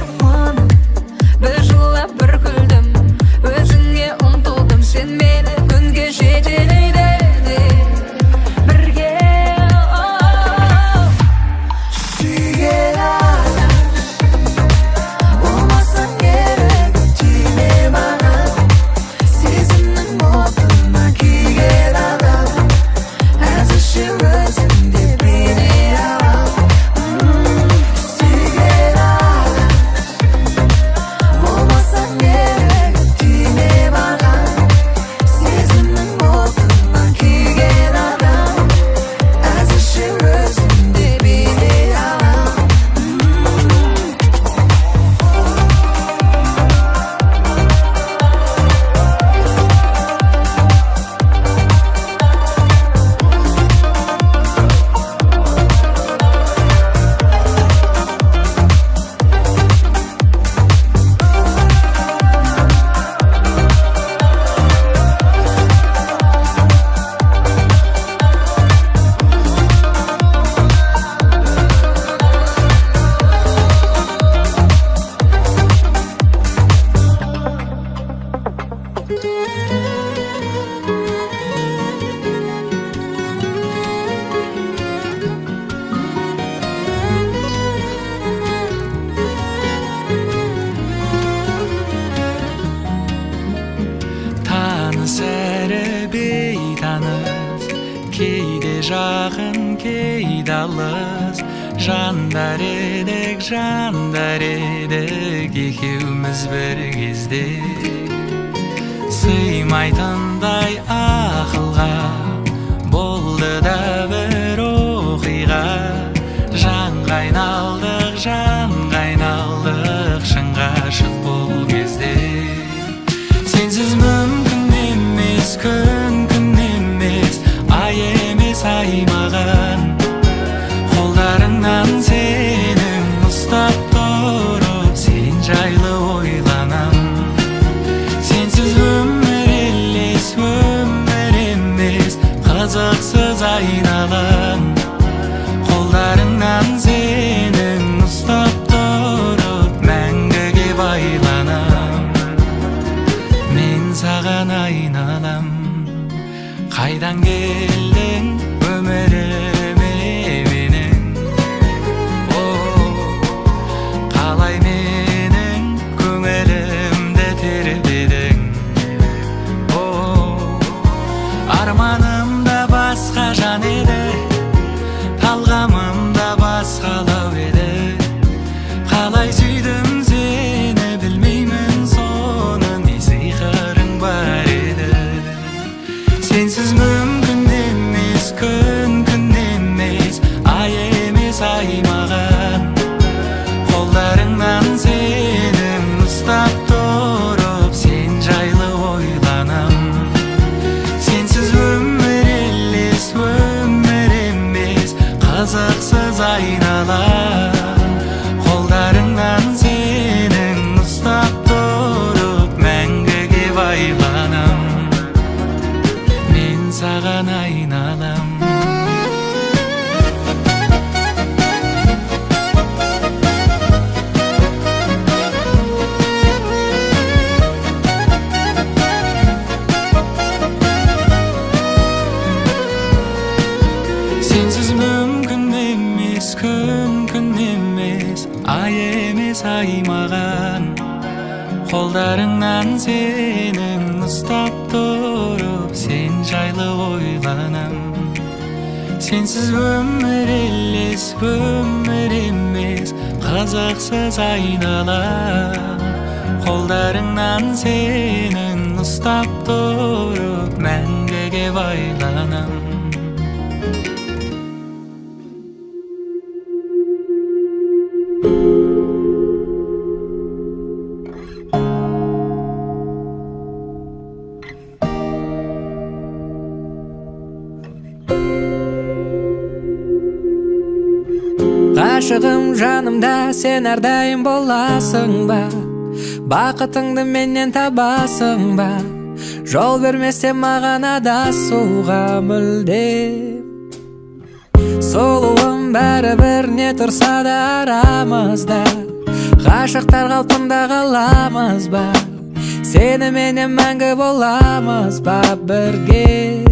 арманым, бір жылап бір күлдім, өзіңе ұмтылдым, сен мені күнге жетелейді бірге. Сүйген адам болмаса керек, тиме маған, сезімнің отына күйген адам, әзірше өзіңде бейне алам. Сүйген адам болмаса керек, тиме маған, сезімнің отына күйген адам, әзірше өзіңде бейне алам. Таныс әрі бейтаныс, кейде жақын, кейде алыс, жандар едік екеуміз бір кезде. Сыймайтындай ақылға болды да бір оқиға, жанға айналдық шын ғашық бұл кезде. Сенсіз мүмкін емес, күн емес, ай емес ай маған, қолдарыңнан сенің ұстап тұрып, сен жайлы ойланам. Сенсіз өмір емес, қызықсыз айналам, қолдарыңнан сенің ұстап тұрып, мәңгіге байланам. Мен саған айналам. Қайдан келдің өміріме менің? Қалай менің көңілімді тербедің? Арманым да басқа жан еді, талғамым да басқалау еді. Қалай сүйдім сені білмеймін, соны не сиқырың бар еді. Сенсіз мүмкін емес, күн емес, ай емес ай маған, қолдарыңнан сенің ұстап тұрып, сен жайлы ойланам. Сенсіз өмір емес, қызықсыз айналам, қолдарыңнан сенің ұстап тұрып, мәңгіге байланам. Мен саған айналам. Сенсіз мүмкін емес, күн емес, ай емес ай маған, қолдарыңнан сенің ұстап тұрып, сен жайлы ойланам. Сенсіз өмір емес, қызықсыз айналам, қолдарыңнан сенің ұстап тұрып, мәңгіге байланам. Ғашығым жанымда сен әрдайым боласың ба? Бақытыңды менен табасың ба? Жол бермесе маған адасуға мүлде. Сұлуым бәрібір не тұрса да арамызда, Ғашықтар қалпында қаламыз ба, сені менен мәңгі боламыз ба бірге.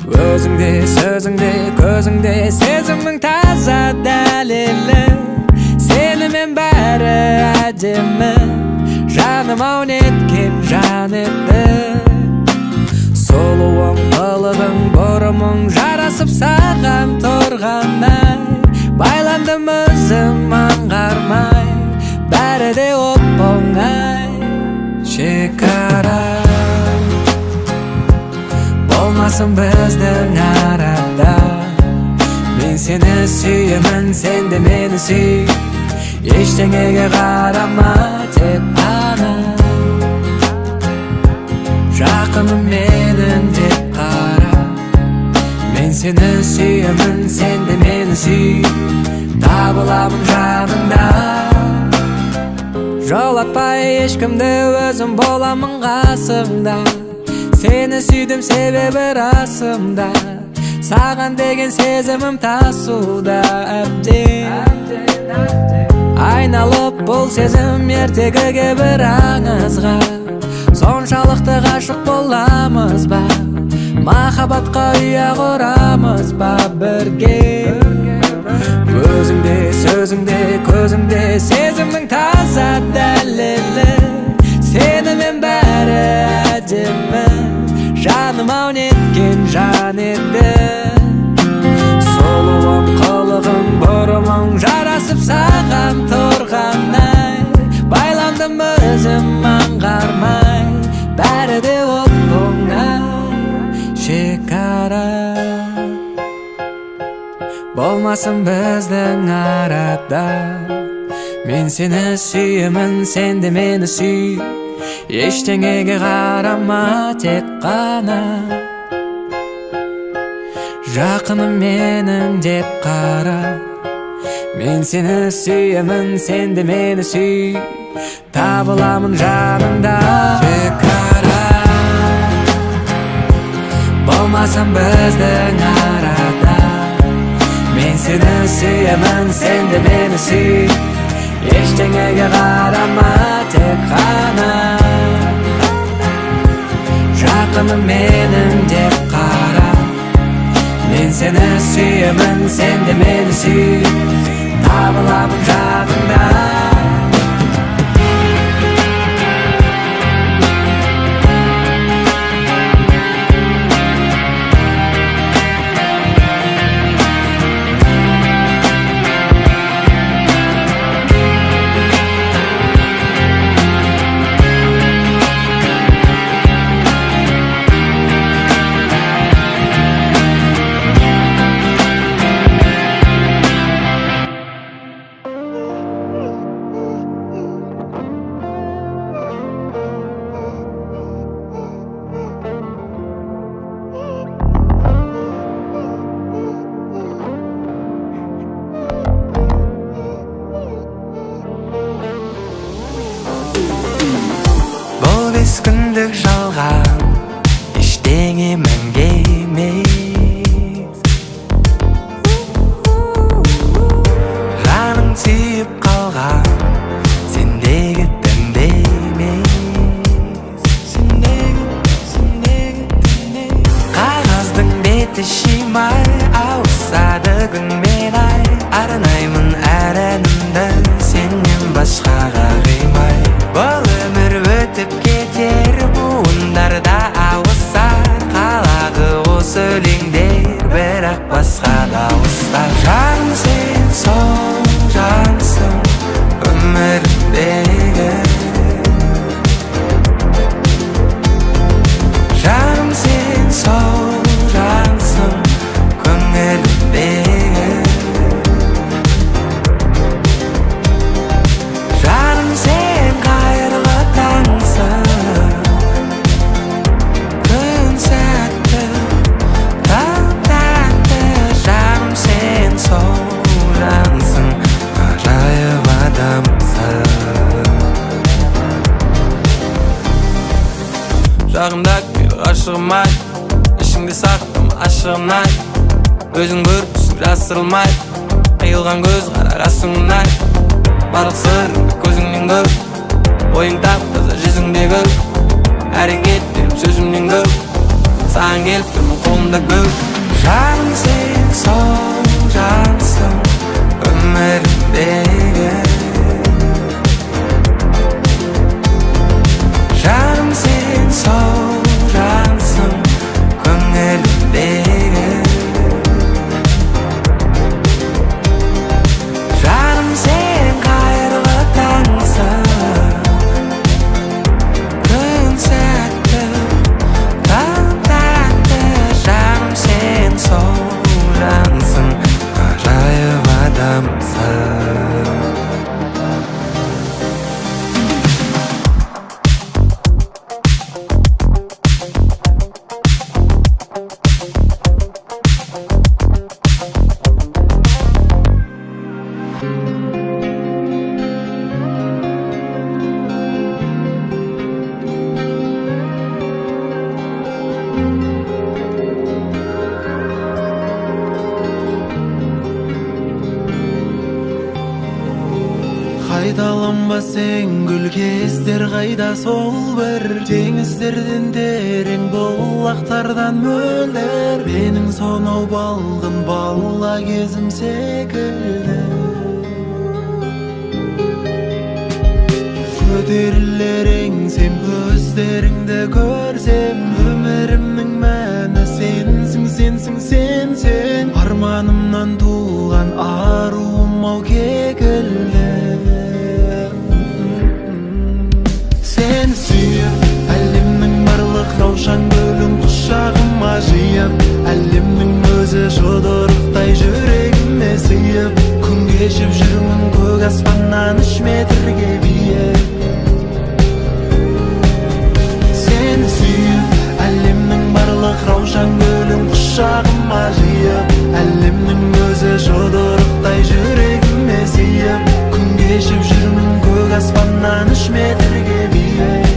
Өзіңде, сөзіңде, көзіңде сезімнің таза дәлелі, сенімен бәрі әдемі, жаным-ау неткен жан еді. Сұлуың, қылығың, бұрымың жарасып саған тұрғандай, байландым өзім аңғармай, бәрі де оп-оңай. Шекара болмасын біздің арада, мен сені сүйемін, сен де мені сүй, ештеңеге қарама, тек қана жақыным менің деп қара. Мен сені сүйемін, сен де мені сүй, табыламын жаныңда. Жолатпай ешкімді, өзім боламын қасымда, сені сүйдім себебі расымда, саған деген сезімім тасуда әбден. Айналып бұл сезім ертегіге бір аңызға, соншалықты ғашық боламыз ба, махаббатқа ұя құрамыз ба бірге. Өзіңде, сөзіңде, көзіңде сезімнің таза дәлелі, сенімен бәрі әдемі, жаным-ау неткен жан еді. Сұлуың, қылығың, бұрымың жарасып саған тұрғандай, байландым өзім аңғармай, бәрі де оп-оңай. Шекара болмасын біздің арада, мен сені сүйемін, сен де мені сүй, ештеңеге қарама, тек қана жақыным менің деп қара. Мен сені сүйемін, сен де мені сүй, табыламын жанымда. Шекара болмасын біздің арада, мен сені сүйемін, сен де мені сүй, ештеңеге қарама, тек қана жақыным менің деп қара. Мен сені сүйемін, сен де мені сүй, табыламын жаныңда. Күндік жалған ештеңе мәңгі емес, жаның сүйіп қалған сендегі тәнде емес. Қағаздың беті шимай ауысады күнмен ай, арнаймын әр әнімді сеннен басқаға қимай. Бұл өмір өтіп кетер, буындарда ауыса қалады осы өлеңдер, бірақ басқа дауыстар. Жаным сен сол жансың өмірдегі, жаным сен сол жансың көңілдегі, жаным сен қайырлы таңсың, күн сәтті, таң тәтті, жаным сен сол жансың, ғажайып адамсың. Жағымда кел ғашығым ай, ішіңде сақтым ашығын ай, өзің көріпсің жасырылмай, қиылған көз қарағасың ай. барлық сырыңды көзіңнен көп ойың тап-таза жүзіңде гүл әрекеттерім сөзімнен көп саған келіп тұрмын қолымда гүл Жаным сен сол жансың өмірімдегі Жаным сен сол жансың көңілімдегі Жаным сен қайырлы таңсың күн сәтті таң тәтті Жаным сен сол жансың ғажайып адамсың Қайталанба сен гүл кездер қайда сол бір теңіздерден терең бұлақтардан мөлдір менің сонау балғын бала кезім секілді көтерілер еңсем көздеріңді көрсем өмірімнің мәні сенсің арманымнан туған аруым ау кекілді Сені сүйіп әлемнің барлық раушан гүлін құшағыма жиып әлемнің өзі жұдырықтай жүрегіме сыйып күн кешіп жүрмін көк аспаннан 3 метрге биік Сені сүйіп әлемнің барлық раушан гүлін құшағыма жиып әлемнің өзі жұдырықтай жүрегіме сыйып күн кешіп жүрмін көк аспаннан 3 метрге биік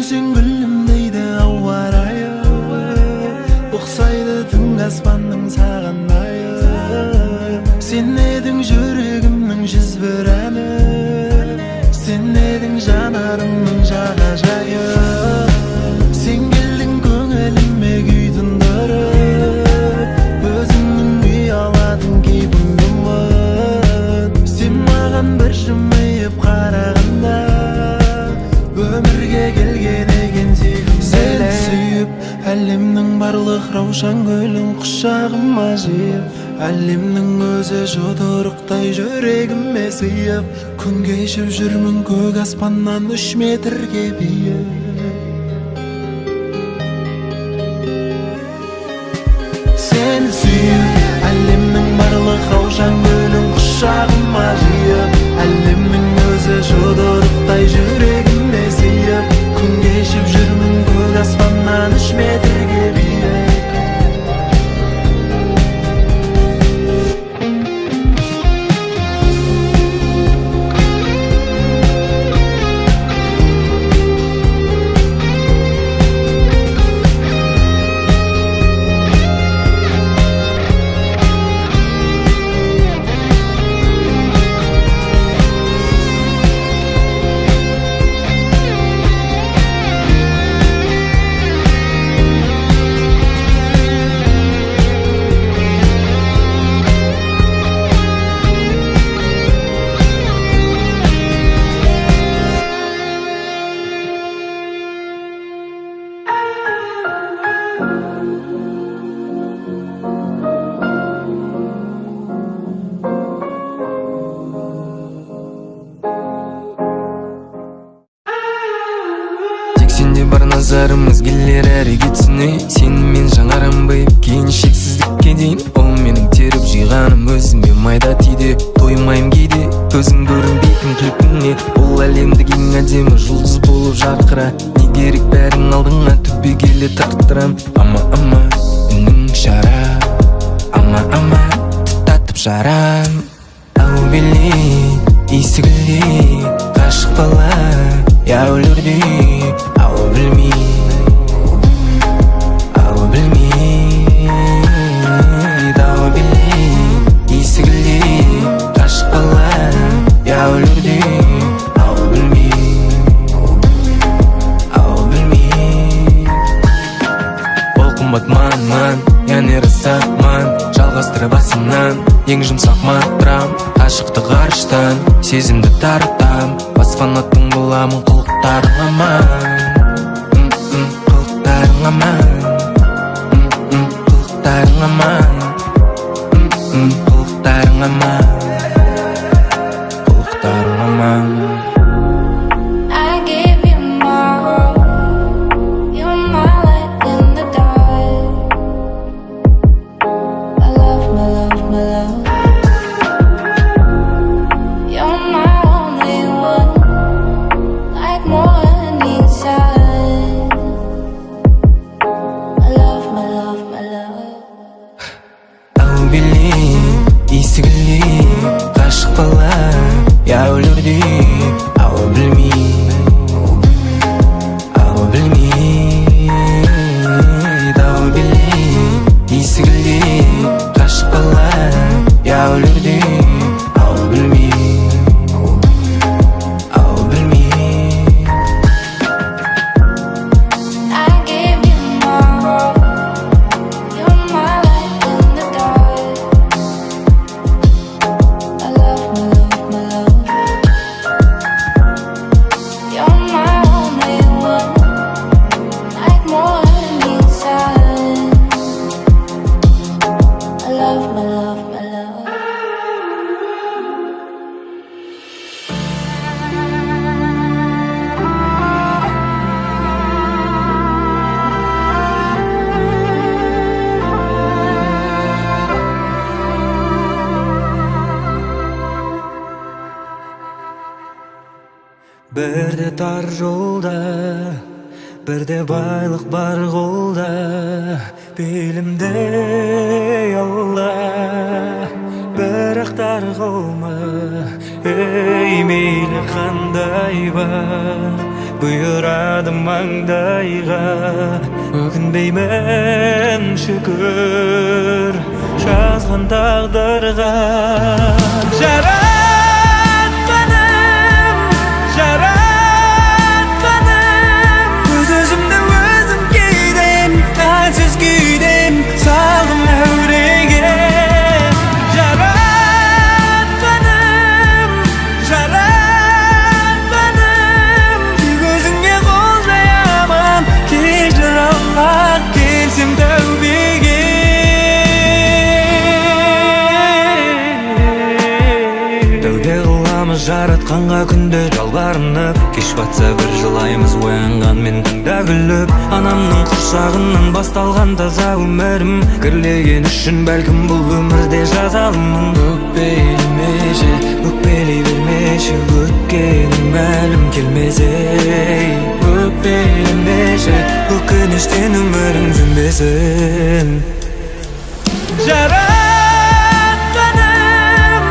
Сен гүлім дейді ауа райы ұқсайды түн аспанның саған айы Сен едің жүрегімнің 101 әні Сен едің жанарымның жағажайы Сен келдің көңіліме күй тындырып өзіңнің ұялатын кейпіңді ұмыт Сен маған бір жымиып қарағанда өмірге келген екен Сені сүйіп әлемнің барлық раушан гүлін құшағыма жиып әлемнің өзі жұдырықтай жүрегіме сыйып күн кешіп жүрмін көк аспаннан 3 метрге биік Сені сүйіп әлемнің барлық раушан гүлін құшағыма жиып әлемнің өзі жұдырықтай жүрегіме сыйып күн кешіп жүрмін көк аспаннан 3 метрге биік назарымыз келер әрекетсіне сенімен жаңаранбайып кейін шексіздікке дейін ол менің теріп жиғаным өзіме майда тиді тоймайым кейде көзің көрінбейтін күлкіңе ол әлемдік ең әдемі жұлдыз болып жарқыра не керек бәрің алдыңа түбегейлі тартырам ама үнің шара ама татып жарам ау билейді иісі гүлдей ғашық бала я өлердей ау білмей ау білмейді ау ең жұмсақ мантрам. Ашықты ғарыштан сезімді тарытам. Басфанаттың боламын қылықтарың аман. Қылықтарың аман. Қылықтарың аман. Қылықтарың аман. Қылықтарың аман. I gave you my heart. You're my light in the dark. My love, my love, my love. You're my only one. Like morning sun. My love, my love, my love. Ау билейм, исігілейм, ғашық бала, я өлердей. Ау білмейм, ау білмейм. Ау билейм, исігілейм, ғашық бала, я өлердей. Ау білмейм, ау білмейм. I gave you my heart. You're my light in the dark. My love, my love, my love. You're my only one. Like morning sun. My love, my love, my love. Бірде тар жолда, бірде байлық бар қолда, белімде алла, бірақ тарғылма. Ей мейлі қандай бар, бұйырады маңдайға. Өкінбеймін шүкір жазған тағдырға. Өз-өзімді өзім кейдем, әлсіз күйдем, салдым әуреге. Жаратқаным, жаратқаным, тек өзіңе қол жаямын. Кешір Алла, келсем тәубеге. Тәубе қыламыз жаратқанға күнде жалбарынып, кеш батса бір жылаймыз оянғанмен тыңда күліп. Анамның құрсағынан басталған таза өмірім, кірлеген үшін бәлкім бұл өмірде жазалымын. Өкпелемеші, өкпелей бермеші, өткенің мәлім келмесе. Өкпелемеші, өкініштен өмірің сүнбесін. Жаратқаным,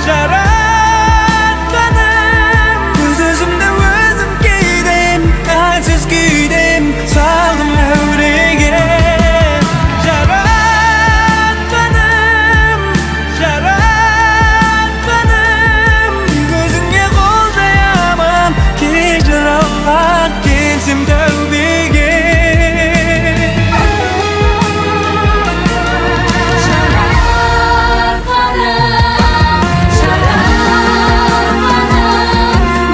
жаратқаным, өз-өзімді өзім кейдем, әлсіз күйдем, салдым әуреге. Жаратқаным, жаратқаным, тек өзіңе қол жаямын. Кешір Алла, келсем тәубеге.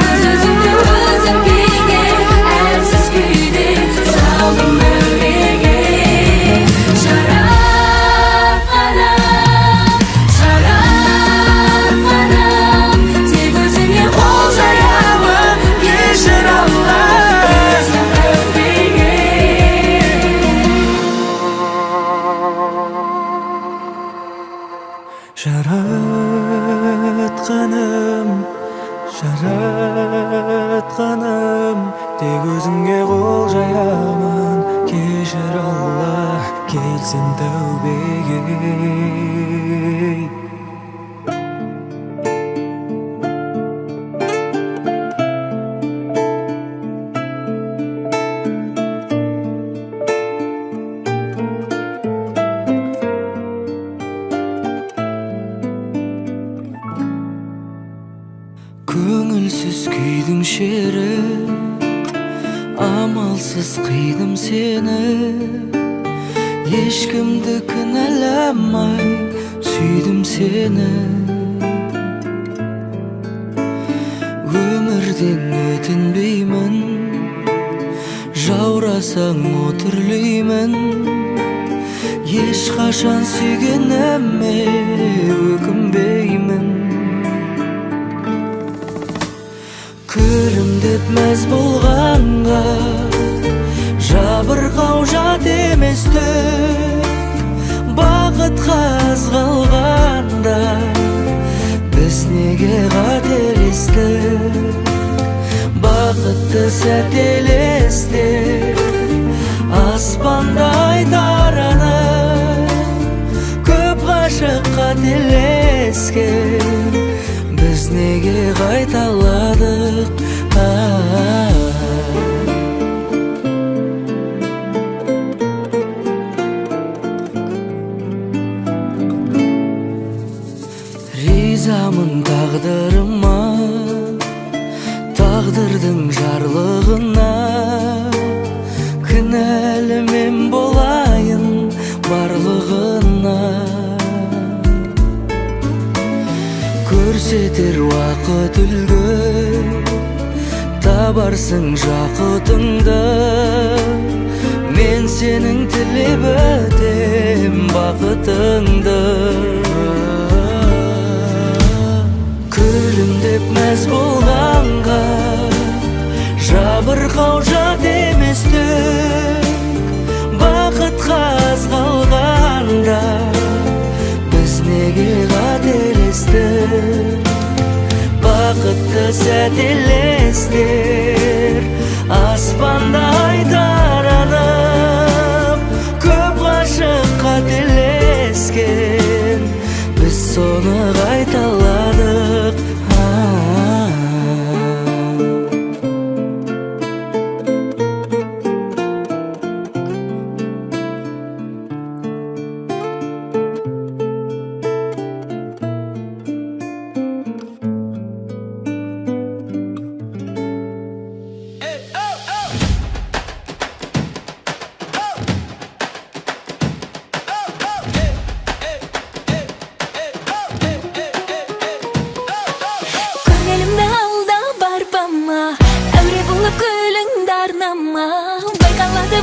Öz-özümді өзім кейген, әлсіз күйден салдым әуреге. Жаратқаным, жаратқаным, тек өзіңе қол жаямын. Кешір Алла, өзім тәубеге. Жаратқаным, жаратқаным, тек өзіңе қол жаямын. Кешір Алла, келсем тәубеге. Көңілсіз күйдің шері, амалсыз қидым сені. Ешкімді кінәламай сүйдім сені өмірден өтінбеймін жаурасаң отүрлеймін ешқашан сүйгеніме өкінбеймін күлімдеп мәз болғанға жабырқау жат еместі бақытқа аз қалғанда біз неге қателестік бақытты сәт елестер аспандай таранып көп ғашық қателескен біз неге қайталадық ризамын тағдырыма тағдырдың жарлығына кінәлі мен болайын барлығына көрсетер уақыт үлгі табарсың жақұтыңды мен сенің тілеп өтем бақытыңды күлімдеп мәз болғанға жабырқау жат еместік бақытқа аз қалғанда біз неге қателестік бақытты сәт елестер аспандай таранып көп ғашық қателескен біз соны қайталадық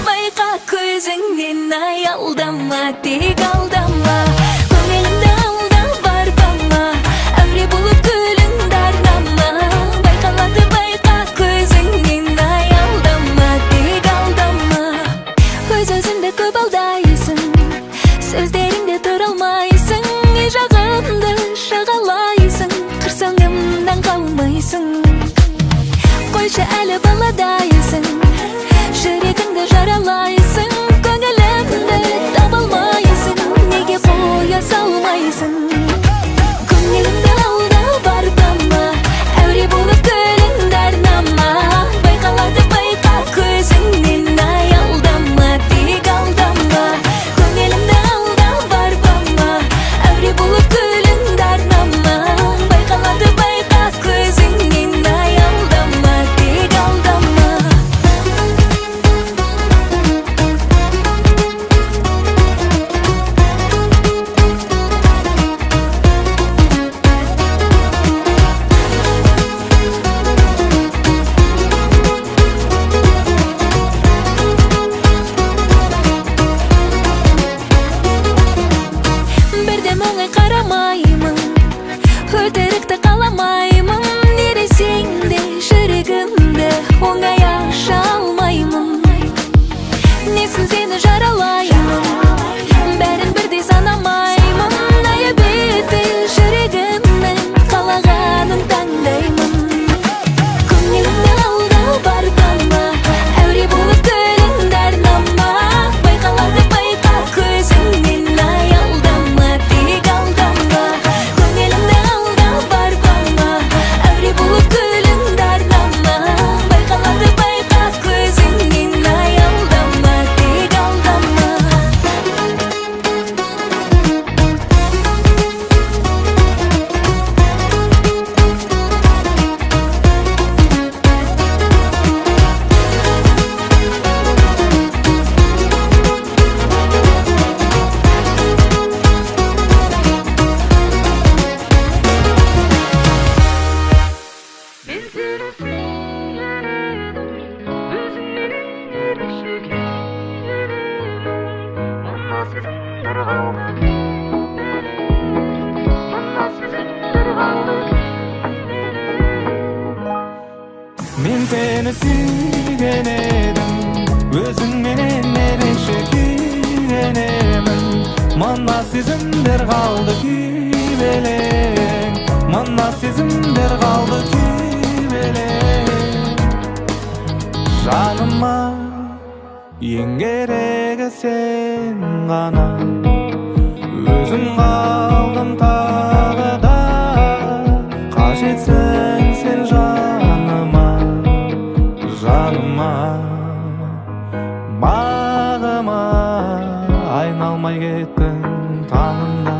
Байқа көзіңнен аялдама, тек алдама көңілімді алда барбама әуре болып күліңді арнама байқалады байқа көзіңнен аялдама, тек алдама өз-өзіңді көп алдайсың сөздеріңде тұра алмайсың ей жағымды шағалайсың қырсаңымнан қалмайсың қойшы әлі баладайсың жүрегіңді жаралайсың көңілімді таба алмайсың неге қоя салмайсың көңілімді алда барбама әуре болып күліңді арнама байқалады байқа көзіңнен аялдама, тек алдама көңілімді алда барбама әуре болып күліңді арнама байқалады байқа көзіңнен аялдама, тек алдама seni suygen edim, özüň menen ereşe kiýenemin. Mana sezimler galdy kibeleň, mana sezimler galdy kibeleň. Janyma ýen geregi sen gana, özüm galdym tagda, kaç etseň sen janyma, janyma. Bağıma aynalmay kettin taňymda.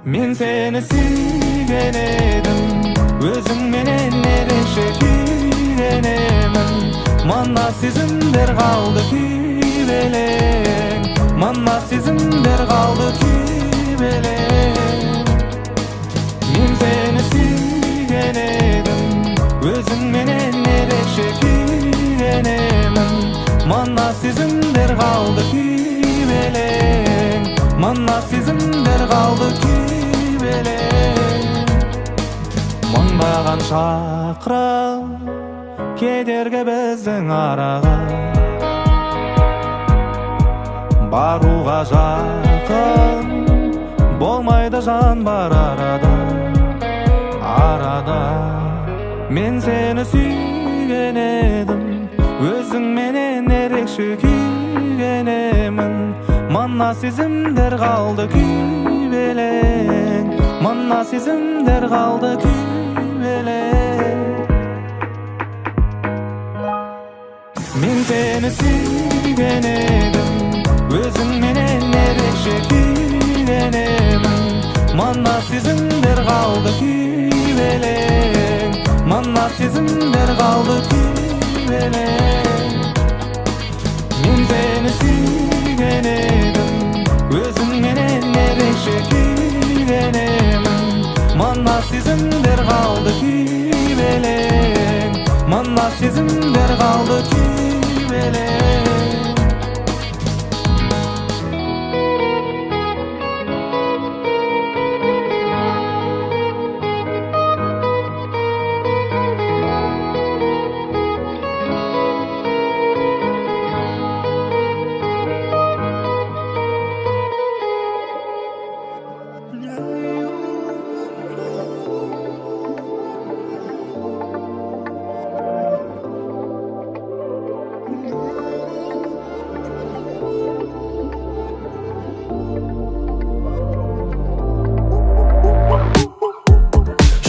Men seni suygen edim, özüň menen ereşe kiýenemin. Mana sezimler galdy kibeleň, mana sezimler galdy kibeleň. Men seni suygen edim, özüň menen ereşe kiýenemin. Mana sezimler galdy kibeleň, mana sezimler galdy kibeleň. Mыңдаган şakram kederge bizdiň araga, baruga jakyn bolmaýdy jan bar arada, arada. Men seni suygen edim, özüň menen ereşe kiýenemin. Mana sezimler galdy kibeleň, mana sezimler galdy kibeleň. Men seni suygen edim, özüň menen ereşe kiýenemin. Mana sezimler galdy kibeleň, mana sezimler galdy kibeleň. Men seni suygen edim, özüň menen ereşe kiýenemin. Mana sezimler galdy kibeleň, mana sezimler galdy kibeleň.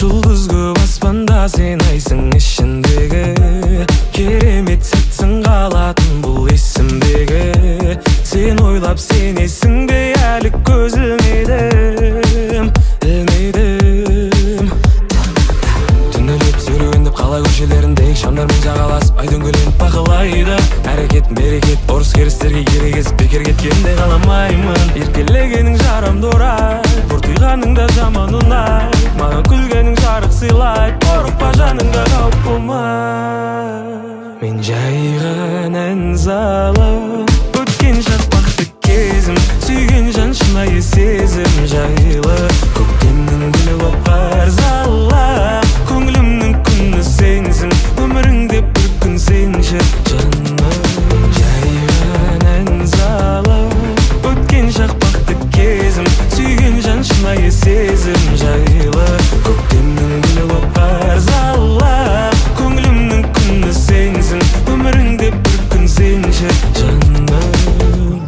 Жұлдыз көп аспанда sen айсың ішіндегі, керемет сәтсің қалатын бұл есімдегі. Sen ойлап сенесің бе әлі көз ілмедім, ілмедім. Түнделеп серуендеп қала көшелеріндегі шамдармен жағаласып ай дөңгеленіп бақылайды. Әрекет берекет ұрыс керістерге ерегесіп бекер кеткенде қаламаймын. Еркелегенің жарамды орай, бұртыйғаныңда жаман ұнай, маған күлгенің жарық сыйлайды, қорықпа жаныңда қауіп болмай. Мен жайған ән залым, өткен шақпақты кезім, сүйген жан шынайы сезім жайлы. Көктемнің гүлі боп қарзала, көңілімнің күні сенсің, өміріңде бір күн сенші жаным. Мен жайған ән залым, өткен шақпақты кезім, сүйген жан шынайы сезім жайлы. Көктемнің гүлі боп қарзала, көңілімнің күні сенсің, өміріңде бір күн сенші жаным.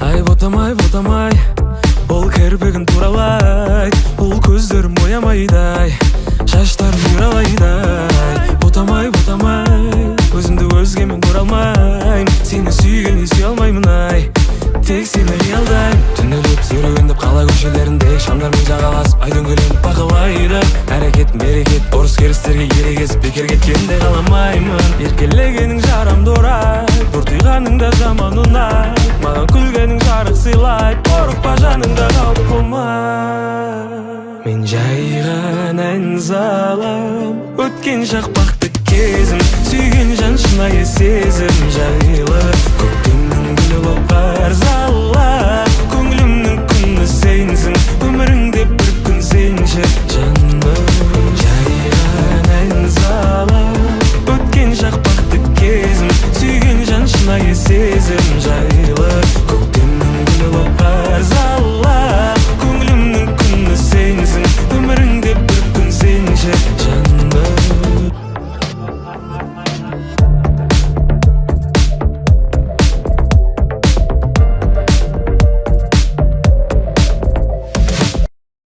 Ай ботамай, ботамай, ол кірпігін туралай, ол көздерім боямайдай, шаштарым юралайдай. Ботамай, ботамай, өзімді өзгемен көре алмайм, сені сүйген есе алмаймын ай, тек сені қиялдайм. Түнделеп серуендеп қала көшелерінде шамдармен жағаласып ай дөңгеленіп бақылайды. Әрекет берекет ұрыс керістерге ерегесіп бекер кеткенде қаламаймын. Еркелегенің жарамды орай, бұртыйғаныңда жаман ұнай, маған күлгенің жарық сыйлайды, қорықпа жаныңда қауіп болмай. Мен жайған ән залым, өткен шақпақты кезім, сүйген жан шынайы сезім жайлы. Көктемнің гүлі боп қарзала, көңілімнің күні сенсің, өміріңде бір күн сенші жаным. қанша